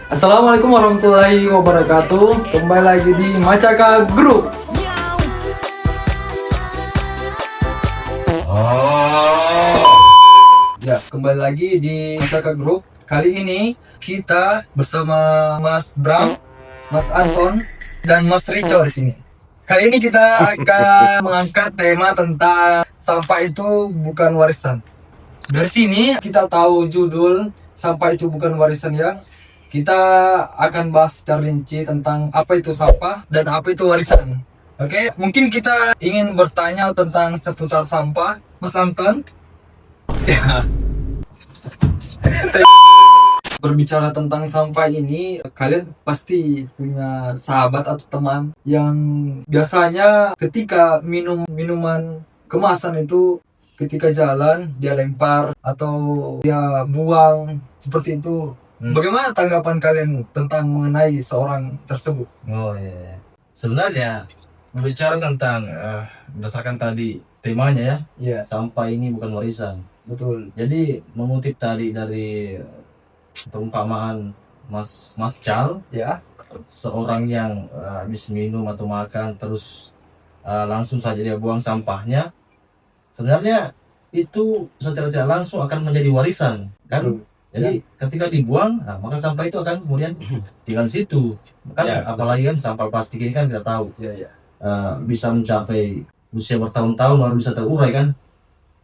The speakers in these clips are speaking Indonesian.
Assalamualaikum warahmatullahi wabarakatuh. Kembali lagi di Macaka Group. Ya, kembali lagi di Macaka Group. Kali ini kita bersama Mas Bram, Mas Anton, dan Mas Rico di sini. Kali ini kita akan mengangkat tema tentang sampah itu bukan warisan. Dari sini kita tahu judul sampah itu bukan warisan ya. Kita akan bahas secara rinci tentang apa itu sampah dan apa itu warisan. Oke, mungkin kita ingin bertanya tentang seputar sampah, Mas Anton. Ya. Berbicara tentang sampah ini, kalian pasti punya sahabat atau teman yang biasanya ketika minum minuman kemasan itu, ketika jalan dia lempar atau dia buang seperti itu. Bagaimana tanggapan kalian tentang mengenai seorang tersebut? Oh iya. Sebenarnya berbicara tentang berdasarkan tadi temanya ya, Iya, sampah ini bukan warisan. betul. Jadi mengutip tadi dari perumpamaan Mas Cal, Ya, seorang yang habis minum atau makan terus langsung saja dia buang sampahnya, sebenarnya itu secara tidak langsung akan menjadi warisan, kan? betul. Jadi ketika dibuang, maka sampah itu akan kemudian tinggal di situ. Kan Ya, apalagi kan sampah plastik ini kan kita tahu Iya, iya. bisa mencapai usia bertahun-tahun baru bisa terurai kan.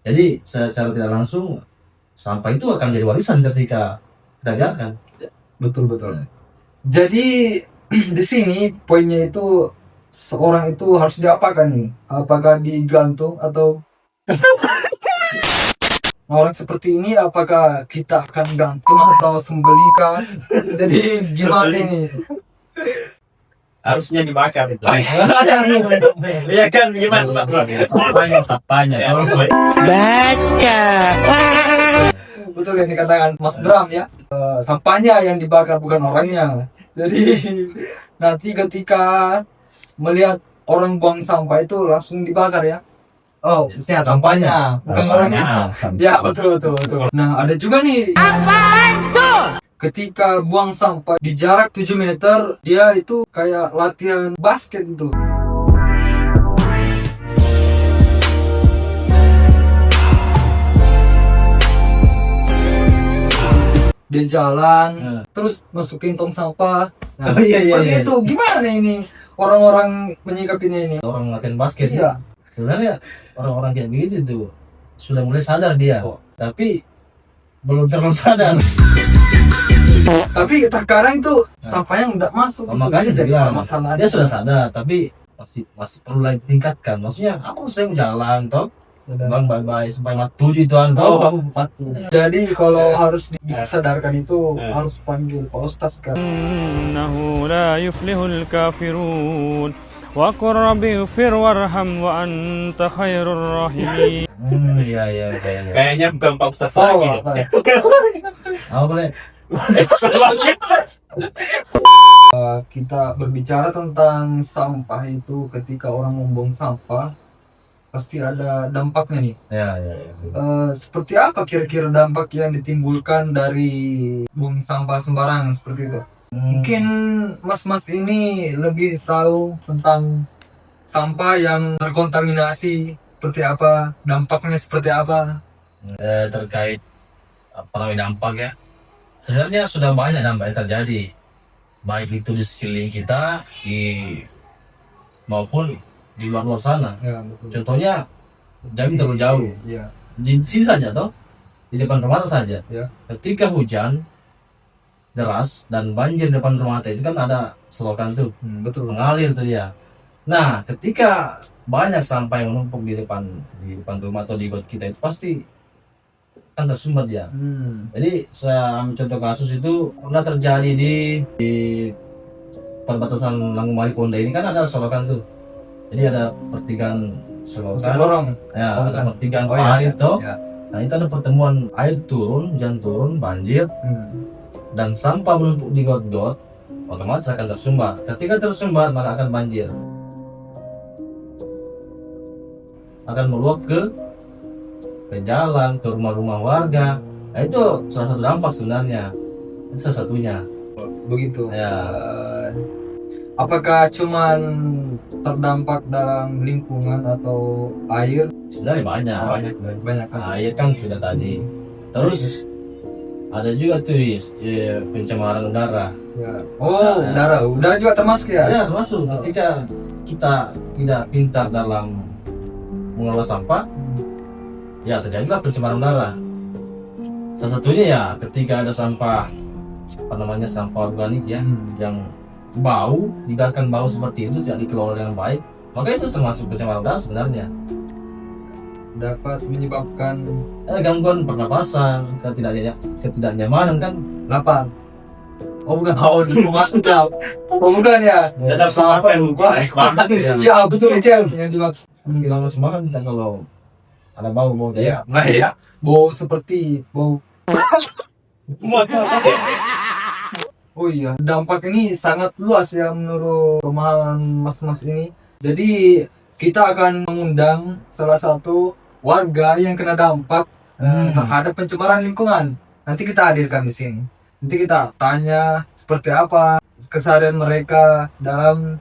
Jadi secara tidak langsung sampah itu akan jadi warisan ketika kita biarkan. Betul, betul. Jadi di sini poinnya itu seorang itu harus diapakan nih? Apakah digantung atau orang seperti ini apakah kita akan gantung atau sembelikan? Jadi gimana ini? harusnya dibakar itu. Iya kan gimana Pak Bro? Sampahnya. Betul yang dikatakan Mas Bram ya. Sampahnya yang dibakar bukan orangnya. Jadi nanti ketika melihat orang buang sampah itu langsung dibakar ya. Oh, maksudnya sampahnya, bukan orangnya. Ya, betul. Nah, ada juga nih. Ketika buang sampah di jarak 7 meter, dia itu kayak latihan basket gitu. Dia jalan, terus masukin tong sampah. Nah, Iya. seperti itu. Gimana ini orang-orang menyikapinya ini? Orang latihan basket. Iya. Sebenarnya orang-orang kayak begitu tuh sudah mulai sadar dia, tapi belum terlalu sadar. Tapi terkadang itu sampahnya nggak masuk. Makanya Itu saya bilang masalah dia sudah sadar, tapi masih perlu lagi tingkatkan. Maksudnya apa saya mau jalan toh? Bang bye sampai mat 7 itu toh. Jadi kalau harus disadarkan itu harus panggil Pak Ustaz kan. إنه لا يفلح الكافرون وقل رب اغفر وارحم وأنت خير الراحمين. Iya. Kayaknya bukan Pak Ustaz Oh, lagi. apa ya? Apa boleh? Kita berbicara tentang sampah itu ketika orang membuang sampah pasti ada dampaknya nih. Ya. Seperti apa kira-kira dampak yang ditimbulkan dari buang sampah sembarangan seperti itu? Mungkin mas-mas ini lebih tahu tentang sampah yang terkontaminasi seperti apa, dampaknya seperti apa. Terkait apa namanya dampak ya. Sebenarnya sudah banyak dampak yang terjadi, baik itu di sekeliling kita maupun di luar sana. Ya, betul. Contohnya jangan terlalu jauh, Iya. di sini saja toh, di depan rumah saja. Ya. Ketika hujan deras dan banjir depan rumah itu kan ada selokan tuh Betul. mengalir tuh dia. Nah, ketika banyak sampah yang menumpuk di depan rumah atau di got kita itu pasti kan tersumbat dia. Jadi saya ambil contoh kasus itu pernah terjadi di perbatasan Langgung Marikonda ini kan ada solokan tuh. Jadi ada pertigaan solokan. Lorong. Ya, Oh, ada bukan. pertigaan Oh, ya, air ya, tuh. ya. Nah, itu ada pertemuan air turun, hujan turun, banjir dan sampah menumpuk di got-got, otomatis akan tersumbat. Ketika tersumbat maka akan banjir. Akan meluap ke jalan, ke rumah-rumah warga. Nah, itu salah satu dampak sebenarnya. Itu salah satunya. begitu. Ya. Apakah cuman terdampak dalam lingkungan atau air? Sebenarnya banyak. Banyak kan? Air kan sudah tadi. Terus ada juga tuh pencemaran udara. Ya. Oh, udara juga termasuk ya? Ya termasuk ketika kita tidak pintar dalam mengelola sampah, ya terjadilah pencemaran udara. Salah satunya ya ketika ada sampah sampah organik ya yang bau, dibiarkan bau seperti itu tidak dikelola dengan baik, maka itu termasuk pencemaran udara sebenarnya. Dapat menyebabkan Gangguan pernapasan, ketidaknyamanan kan. lapar. Oh bukan, dulu masuk ya. Oh bukan ya? Dalam sampai lupa banget. Ya betul itu yang dimaksud. Bilang semua kan kalau ada bau Ya, baik ya. Bau seperti bau. Oh iya, dampak ini sangat luas ya menurut pemahaman mas-mas ini. Jadi kita akan mengundang salah satu warga yang kena dampak terhadap pencemaran lingkungan. Nanti kita hadirkan di sini. Nanti kita tanya seperti apa keseharian mereka dalam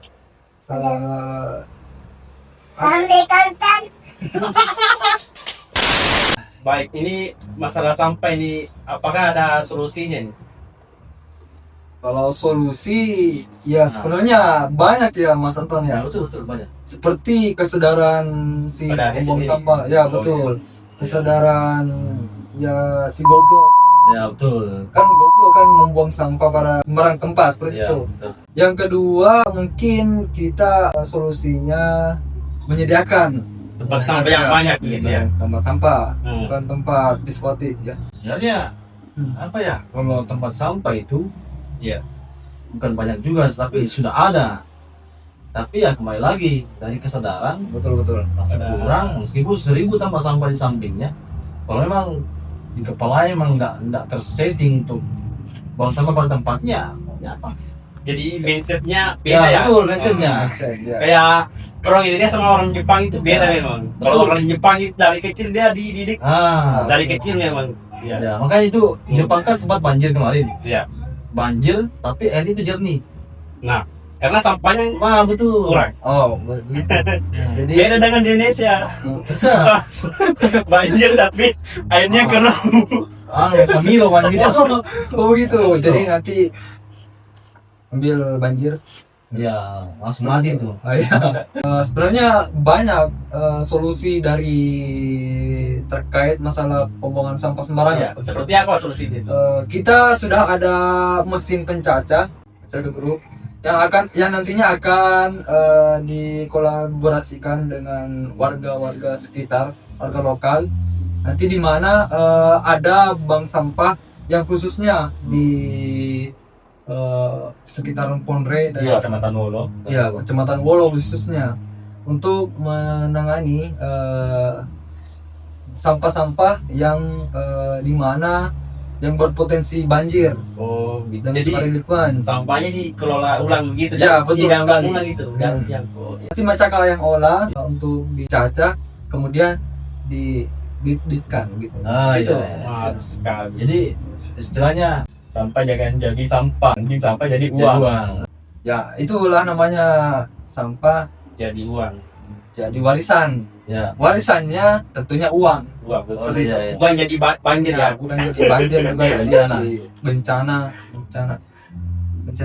Baik, ini masalah sampah ini apakah ada solusinya nih? kalau solusi ya sebenarnya banyak ya Mas Anton ya. betul banyak. Seperti kesadaran si Pada diri pembuang sendiri. sampah. Ya betul. Kesadaran ya si goblok. Ya betul. Kan goblok kan membuang sampah pada sembarang tempat seperti Ya, itu. betul. Yang kedua mungkin kita solusinya menyediakan Tempat sampah yang banyak gitu ya. tempat sampah, Hmm. bukan tempat diskotik ya. Sebenarnya apa ya? Kalau tempat sampah itu Iya. bukan banyak juga, tapi sudah ada. Tapi ya kembali lagi dari kesadaran Betul. masih kurang. Meskipun 1000 tempat sampah di sampingnya, kalau memang di kepalanya memang nggak tersetting untuk buang sampah pada tempatnya, maunya apa? Jadi mindsetnya beda ya. Betul mindsetnya. Ya. Kayak orang Indonesia sama orang Jepang itu beda memang. Kalau orang Jepang itu dari kecil dia dididik dari kecil memang. Ya, Iya. makanya itu Jepang kan sempat banjir kemarin. Iya. Banjir, tapi air itu jernih. Nah, karena sampahnya Wah betul. kurang. Oh, begitu. Jadi Beda dengan Indonesia. Bisa. Banjir tapi airnya keruh. Samilo banjir. oh begitu. Jadi nanti ambil banjir. Ya langsung mati tuh. Sebenarnya banyak solusi dari terkait masalah pembuangan sampah sembarangan. Ya, seperti apa solusinya itu? Kita sudah ada mesin pencacah grup yang nantinya akan dikolaborasikan dengan warga-warga sekitar, warga lokal. Nanti di mana ada bank sampah yang khususnya di sekitaran Ponre dan Kecamatan Wolo. ya Kecamatan Wolo khususnya untuk menangani sampah-sampah yang di mana yang berpotensi banjir Oh gitu. dan Jadi, pencemaran lingkungan. Sampahnya dikelola ulang gitu. Ya, betul Didampang sekali. ulang gitu. Dan yang Nanti macakal yang olah untuk dicacah kemudian dibitkan gitu. Gitu. wah, sekali. Jadi istilahnya sampah jangan jadi sampah, nanti sampah jadi uang. Ya itulah namanya sampah Jadi uang. jadi warisan. Ya. Warisannya tentunya uang. Uang betul. Oh, iya, iya. Bukan jadi banjir ya. Bukan jadi banjir bukan Bencana. jadi bencana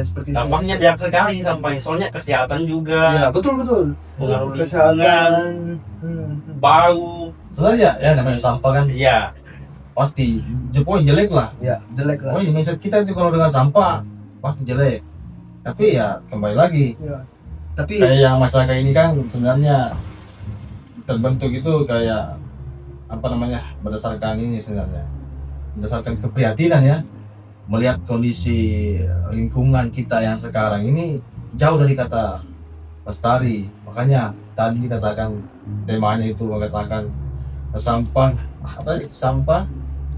seperti itu. Dampaknya banyak sekali sampahnya. Soalnya kesehatan juga. Ya betul. Pengaruh Kesehatan. Bau. Sebenarnya ya namanya sampah kan Iya. pasti pokoknya jelek lah. Ya jelek lah. Oh mindset kita itu kalau dengan sampah pasti jelek. Tapi ya kembali lagi Ya. Tapi kayak yang masyarakat ini kan sebenarnya terbentuk itu kayak apa namanya berdasarkan ini sebenarnya berdasarkan keprihatinan ya melihat kondisi lingkungan kita yang sekarang ini jauh dari kata lestari. Makanya tadi dikatakan temanya itu mengatakan sampah sampah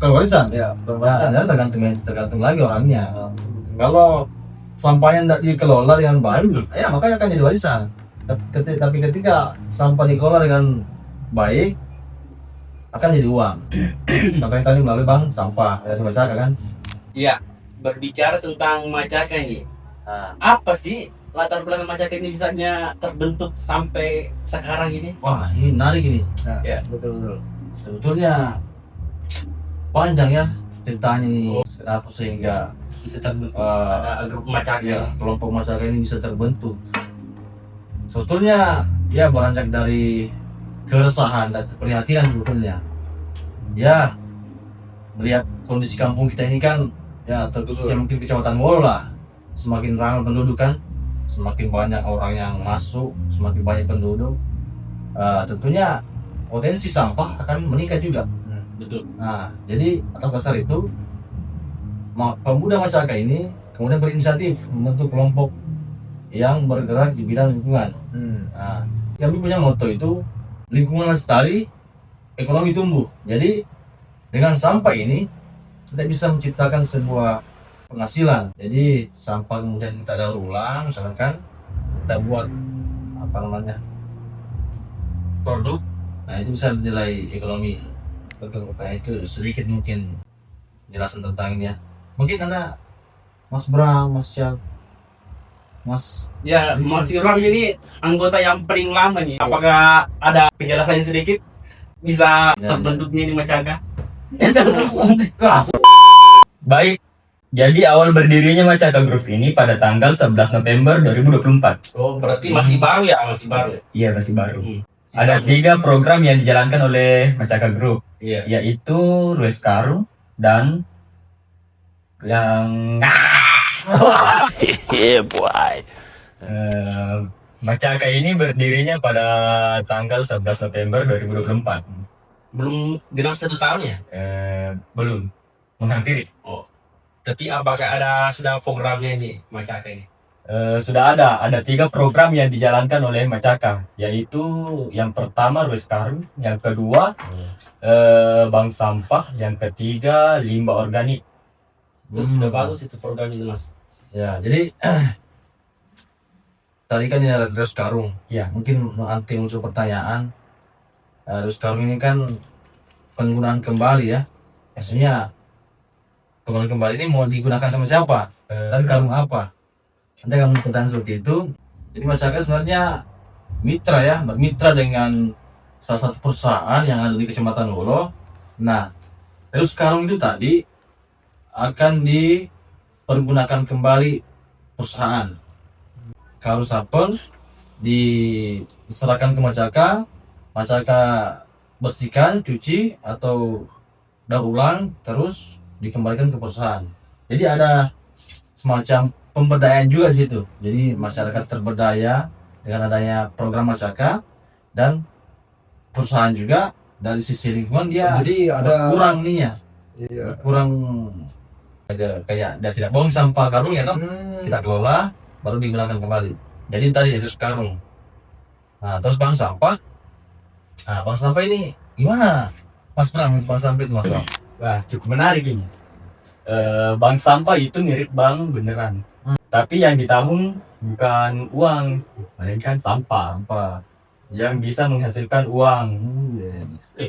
kewarisan. ya Nah, tergantung lagi orangnya. Kalau sampahnya tidak dikelola dengan baik, ya makanya akan jadi warisan. Tapi ketika sampah dikelola dengan baik, akan jadi uang. Contohnya tadi melalui bank sampah dari masyarakat kan. Iya. berbicara tentang Macaka ini. Nah, Apa sih latar belakang Macaka ini bisanya terbentuk sampai sekarang ini? wah ini menarik ini. Nah, Ya. betul. Sebetulnya panjang ya ceritanya ini. Kenapa sehingga Bisa terbentuk eh, grup Macaka. ya kelompok Macaka ini bisa terbentuk. Sebetulnya ya beranjak dari keresahan dan keprihatinan sebetulnya. Ya melihat kondisi kampung kita ini kan ya terkhususnya mungkin kecamatan Wolo lah, semakin ramai penduduk kan, semakin banyak orang yang masuk, semakin banyak penduduk. Tentunya potensi sampah akan meningkat juga. Betul. Nah, jadi atas dasar itu pemuda masyarakat ini kemudian berinisiatif membentuk kelompok yang bergerak di bidang lingkungan. Nah, kami punya moto itu lingkungan lestari, ekonomi tumbuh. Jadi dengan sampah ini kita bisa menciptakan sebuah penghasilan. Jadi sampah kemudian kita daur ulang, misalkan kita buat apa namanya produk. Nah itu bisa nilai ekonomi. Betul. Nah itu sedikit mungkin jelasan tentang ini ya. Mungkin Anda Mas Bram, Mas Syaf, Mas Ya, Mas Irwan ini anggota yang paling lama nih. Apakah ada penjelasannya sedikit? Bisa Ya, terbentuknya ini Macaka? Baik, jadi awal berdirinya Macaka Group ini pada tanggal 11 November 2024. Oh, berarti masih baru ya, masih baru. Iya, masih baru. Hmm. Ada 3 program yang dijalankan oleh Macaka Group, Iya. yaitu Rues Karung dan yang Eh, Macaka ini berdirinya pada tanggal 11 November 2024. Belum genap 1 tahun ya? Belum menghampiri. Oh. Tapi apakah ada sudah programnya ini Macaka ini? Sudah ada 3 program yang dijalankan oleh Macaka, yaitu yang pertama Rues Karung, yang kedua bank sampah, yang ketiga limbah organik. Sudah bagus itu program ini Mas. ya jadi tadi kan ini ada Rues Karung. Ya. Mungkin nanti muncul pertanyaan. Rues Karung ini kan penggunaan kembali ya. Maksudnya penggunaan kembali ini mau digunakan sama siapa? Dan karung apa? Nanti akan muncul pertanyaan seperti itu. Jadi masyarakat sebenarnya mitra ya, bermitra dengan salah satu perusahaan yang ada di Kecamatan Wolo. Nah, Rues Karung itu tadi akan dipergunakan kembali perusahaan. Kalau sampel diserahkan ke Macaka, Macaka bersihkan, cuci atau daur ulang, terus dikembalikan ke perusahaan. Jadi ada semacam pemberdayaan juga di situ. Jadi masyarakat terberdaya dengan adanya program Macaka, dan perusahaan juga dari sisi lingkungan dia Jadi ada kurang nih ya, iya. kurang kayak dia tidak buang sampah karung ya toh, kita kelola baru digunakan kembali. Jadi tadi itu karung. Nah terus bank sampah. Nah bank sampah ini gimana Mas Bram? Bank sampah itu Mas Bram? Wah, cukup menarik ini. Bank sampah itu mirip bank beneran. Tapi yang ditabung bukan uang, melainkan sampah. Apa? Yang bisa menghasilkan uang.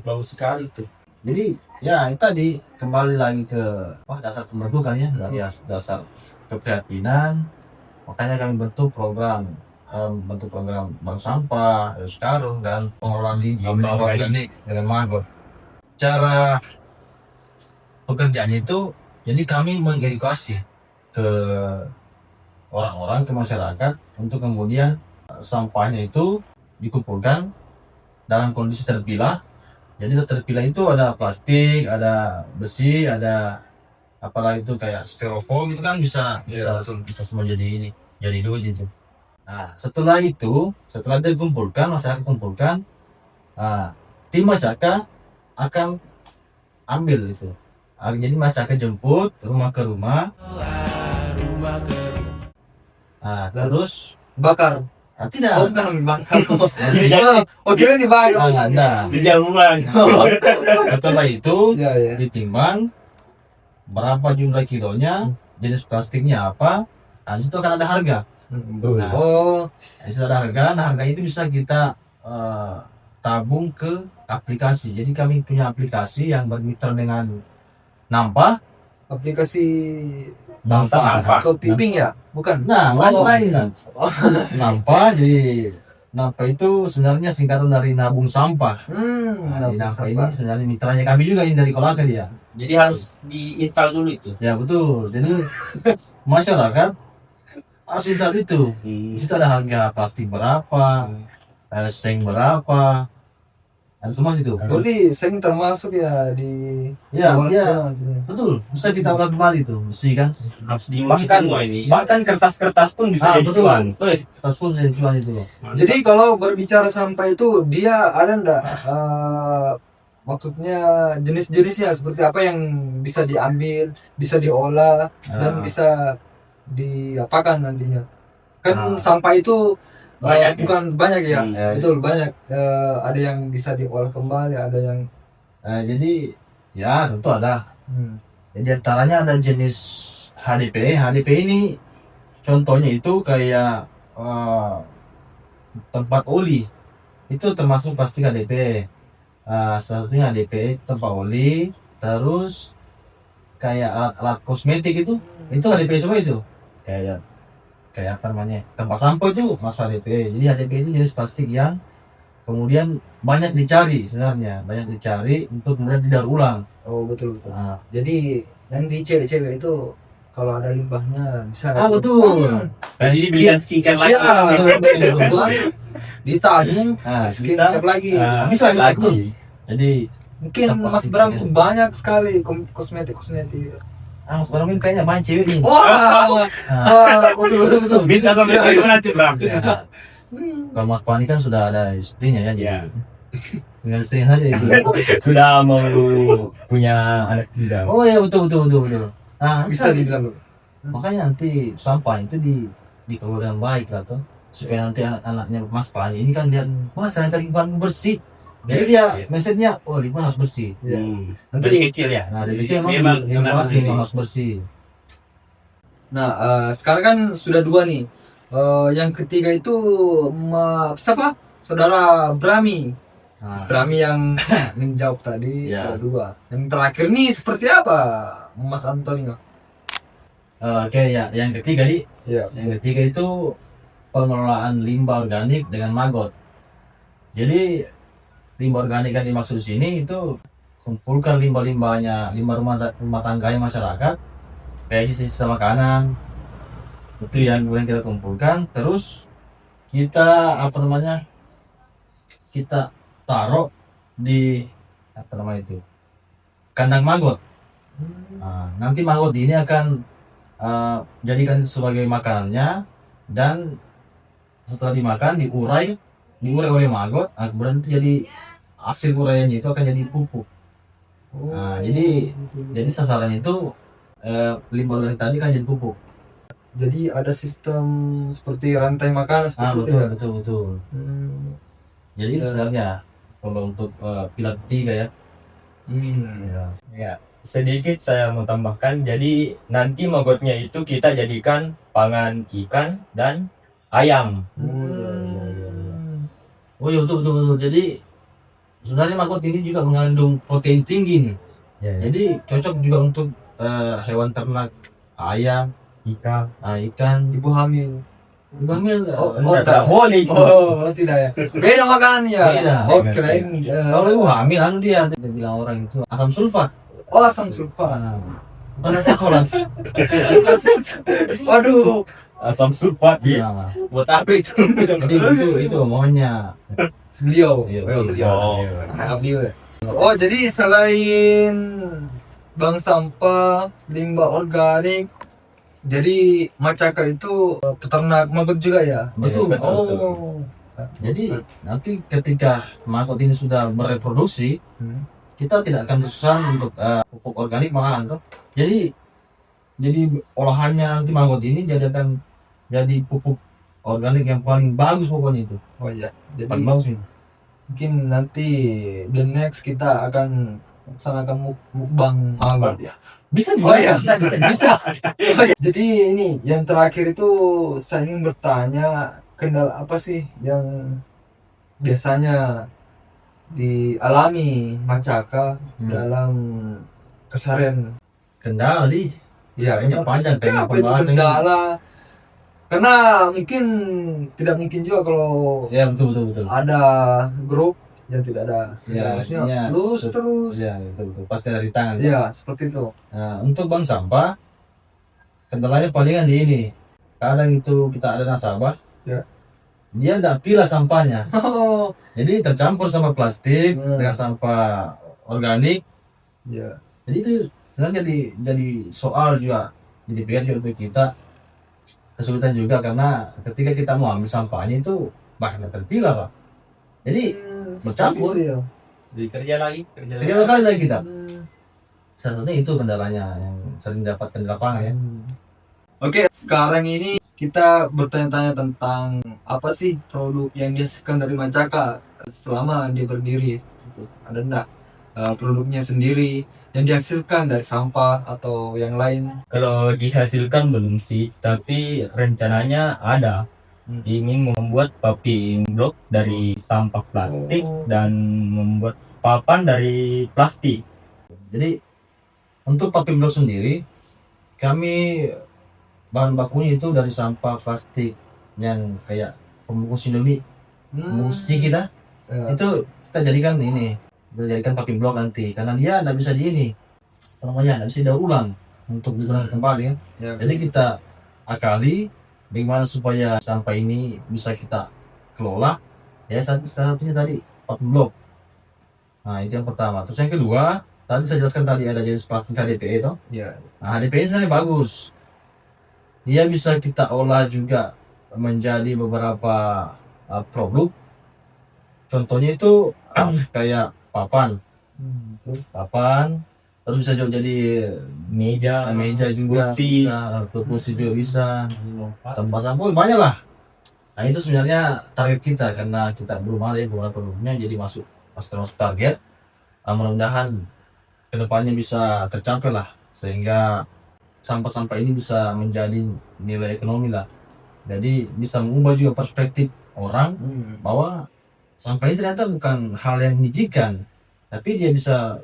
Bagus sekali tuh. Jadi ya itu tadi kembali lagi ke dasar pembentukan ya, dari dasar keprihatinan. Makanya kami bentuk program bank sampah, Rues Karung, dan pengelolaan limbah organik dengan maggot. Cara pekerjaannya itu, jadi kami mengedukasi ke orang-orang, ke masyarakat untuk kemudian sampahnya itu dikumpulkan dalam kondisi terpilah. Jadi terpilah itu ada plastik, ada besi, ada apalagi itu kayak styrofoam, itu kan bisa semua jadi duit itu. Nah setelah dikumpulkan, masyarakat kumpulkan, nah, tim Macaka akan ambil itu. Jadi Macaka jemput rumah ke rumah. Nah terus Bakar. tidak. Oh, bukan bakar. Oh, kira dibakar. Nah, Di jalan. setelah itu Ya, ya. ditimbang berapa jumlah kilonya, jenis plastiknya apa, nah situ akan ada harga. Nah, Oh, di situ ada harga. Nah harga itu bisa kita tabung ke aplikasi. Jadi kami punya aplikasi yang bermitra dengan Nampa. aplikasi Bang sampah. Ke piping ya? Bukan. Nah, Oh. lain. Nampa, jadi Nampa itu sebenarnya singkatan dari nabung sampah. Nah, di Nampa ini sebenarnya mitranya kami juga ini dari Kolaka dia. Jadi harus diinstall dulu itu. Ya betul. Jadi masyarakat harus lihat itu. Di situ ada harga plastik berapa, seng berapa, ada semua situ. Berarti seng termasuk ya di Ya, awal ya. gitu. Betul. Bisa kita ulang kembali tuh, mesti kan. Harus diuji Bahkan semua ini. bahkan kertas-kertas pun bisa jadi betul. cuan. Tas pun saya cuan itu loh. Jadi kalau berbicara sampah itu dia ada ndak maksudnya jenis-jenisnya seperti apa yang bisa diambil, bisa diolah dan bisa diapakan nantinya? Kan sampah itu Banyak ya? bukan banyak ya, Ya. betul banyak. Ada yang bisa diolah kembali, ada yang Jadi ya tentu ada. Jadi antaranya ada jenis HDP. HDP ini contohnya itu kayak tempat oli. Itu termasuk plastik HDP. Salah satunya HDP tempat oli. Terus kayak alat-alat kosmetik itu HDP semua itu. Kayak apa namanya? Tempat sampo itu masuk HDP. Jadi HDP itu jenis plastik yang kemudian banyak dicari sebenarnya, banyak dicari untuk kemudian didaur ulang. oh betul betul. Nah, Jadi nanti cewek-cewek itu kalau ada limbahnya bisa betul. Jadi dibelikan skincare lagi. Ya, betul. Ditabung, Nah, skincare lagi. Ah, Bisa Lagi. betul. Jadi Mungkin Kita Mas pasti Bram punya. tuh banyak sekali kosmetik. sekarang ini kayaknya banyak cewek nih. Wah, betul. Bisa sampai ke nanti Bram. Ya. Kalau Mas Pani kan sudah ada istrinya ya, jadi Ya. dengan istrinya saja itu. Sudah mau punya anak muda. Oh ya betul. Nah Bisa bisa dibilang. makanya nanti sampah itu dikelola dengan baik lah tuh, supaya nanti anak-anaknya Mas Pani ini kan lihat, wah ternyata lingkungan bersih. Jadi dia mindsetnya, oh lingkungan harus bersih. Nanti Dari kecil ya. Nah dari kecil Memang memang kenapa lingkungan ini? harus bersih. Nah, sekarang kan sudah 2 nih. Yang ketiga itu siapa? Saudara Brami. Nah, Brami yang menjawab tadi Ya. kedua. Yang terakhir nih seperti apa, Mas Antonio? Oke ya, yang ketiga nih, Ya. yang ketiga itu pengelolaan limbah organik dengan maggot. Jadi limbah organik yang dimaksud di sini itu kumpulkan limbah-limbahnya, limbah rumah tangganya masyarakat, kayak sisa makanan, itu yang kemudian kita kumpulkan, terus kita kita taruh di kandang maggot. Nah, nanti maggot ini akan jadikan sebagai makanannya, dan setelah dimakan diurai oleh maggot, kemudian itu jadi hasil uraiannya itu akan jadi pupuk. Nah, jadi sasaran itu limbah organik tadi kan jadi pupuk. Jadi ada sistem seperti rantai makanan seperti itu ya? Betul. Jadi itu sebenarnya kalau untuk pilar 3 ya. Ya, sedikit saya mau tambahkan. Jadi nanti maggotnya itu kita jadikan pangan ikan dan ayam. Oh iya betul. Jadi sebenarnya maggot ini juga mengandung protein tinggi nih. Ya, Jadi cocok juga untuk hewan ternak, ayam, ikan. Ibu hamil. Hamil nggak? enggak boleh itu. Oh, tidak ya. Beda makanan ya. Beda. Oh, kirain Kalau ibu hamil, dia bilang orang itu asam sulfat. oh, asam sulfat. Mana sekolah? Waduh. Asam sulfat ya. Nah, Buat apa itu? jadi itu maunya. Beliau. Iya, Oh, beliau. Oh. Beliau ya. Oh, jadi selain bank sampah, limbah organik, jadi Macaka itu peternak maggot juga ya? Betul. Oh. Jadi nanti ketika maggot ini sudah bereproduksi, kita tidak akan kesusahan untuk pupuk organik malahan tuh. Jadi olahannya nanti maggot ini jadi pupuk organik yang paling bagus pokoknya itu. Oh iya. Jadi Paling bagus ini. mungkin nanti the next kita akan laksanakan mukbang maggot ya. Bisa Oh iya, bisa. Oh iya. Jadi ini yang terakhir itu saya ingin bertanya, kendala apa sih yang biasanya dialami Macaka dalam keseharian? Kendali Iya, Kayaknya panjang kayaknya apa itu pembahasan ini. kendala? Karena mungkin tidak mungkin juga kalau Ya betul. ada grup yang tidak ada. Ya, Maksudnya ya, lurus terus. Ya betul. Pasti dari tangan. Iya, seperti itu. Nah, untuk bank sampah, kendalanya palingan di ini. Kadang itu kita ada nasabah, Ya. dia tidak pilah sampahnya. Oh, Jadi tercampur sama plastik Hmm. dengan sampah organik. iya. Jadi itu sebenarnya jadi soal juga, jadi PR juga untuk kita, kesulitan juga karena ketika kita mau ambil sampahnya itu banyak terpilah, Pak. Jadi bercampur. Seperti itu, ya. Jadi kerja lagi. kerja kali lagi kita. Hmm. Salah satunya itu kendalanya yang sering dapatkan di lapangan ya. Oke, sekarang ini kita bertanya-tanya tentang apa sih produk yang dihasilkan dari Mancaka selama dia berdiri. Gitu. Ada enggak produknya sendiri yang dihasilkan dari sampah atau yang lain? Kalau dihasilkan belum sih, tapi rencananya ada. Ingin membuat paving block dari sampah plastik dan membuat papan dari plastik. Jadi untuk paving block sendiri kami bahan bakunya itu dari sampah plastik yang kayak pembungkus Indomie, pembungkus ciki kita, Ya. itu kita jadikan ini, kita jadikan paving block nanti karena dia tidak bisa di ini, apa namanya, tidak bisa didaur ulang untuk digunakan kembali kan. Ya, Jadi kita akali bagaimana supaya sampah ini bisa kita kelola, ya salah satunya tadi paving block. Nah itu yang pertama. Terus yang kedua tadi saya jelaskan tadi ada jenis plastik HDPE itu. ya. Nah HDPE sebenarnya bagus, dia bisa kita olah juga menjadi beberapa produk. Contohnya itu kayak papan, terus bisa juga jadi Meja, meja juga kursi. bisa, kursi juga bisa, tempat sampah banyak lah. Nah itu sebenarnya target kita karena kita belum ada ya beberapa produknya, jadi masuk target. Mudah-mudahan kedepannya bisa tercapai lah, sehingga sampah-sampah ini bisa menjadi nilai ekonomi lah. Jadi bisa mengubah juga perspektif orang bahwa sampah ini ternyata bukan hal yang menjijikan, tapi dia bisa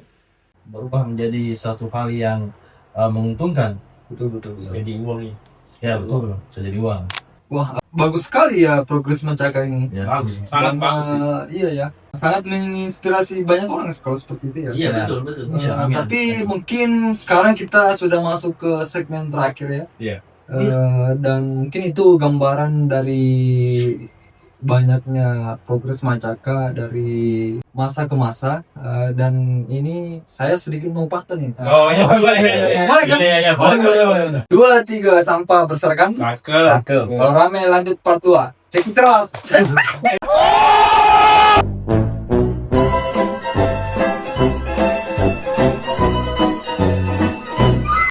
berubah menjadi satu hal yang menguntungkan. Betul. Jadi uang nih. Ya betul, bisa jadi uang. Wah, bagus sekali ya progres Mancaka ini. Ya, Bagus. Karena, Sangat bagus sih. Iya ya, sangat menginspirasi banyak orang kalau seperti itu ya. Iya, Ya. betul. Insya Allah. Tapi mungkin sekarang kita sudah masuk ke segmen terakhir ya. Iya. Dan mungkin itu gambaran dari banyaknya progres Mancaka dari masa ke masa. Dan ini saya sedikit mau pantun nih. Oh, iya, boleh. Boleh kan? Iya, boleh. 2, 3 sampah berserakan. Cakep. Cakep. Kalau rame lanjut part 2. Cek cerot.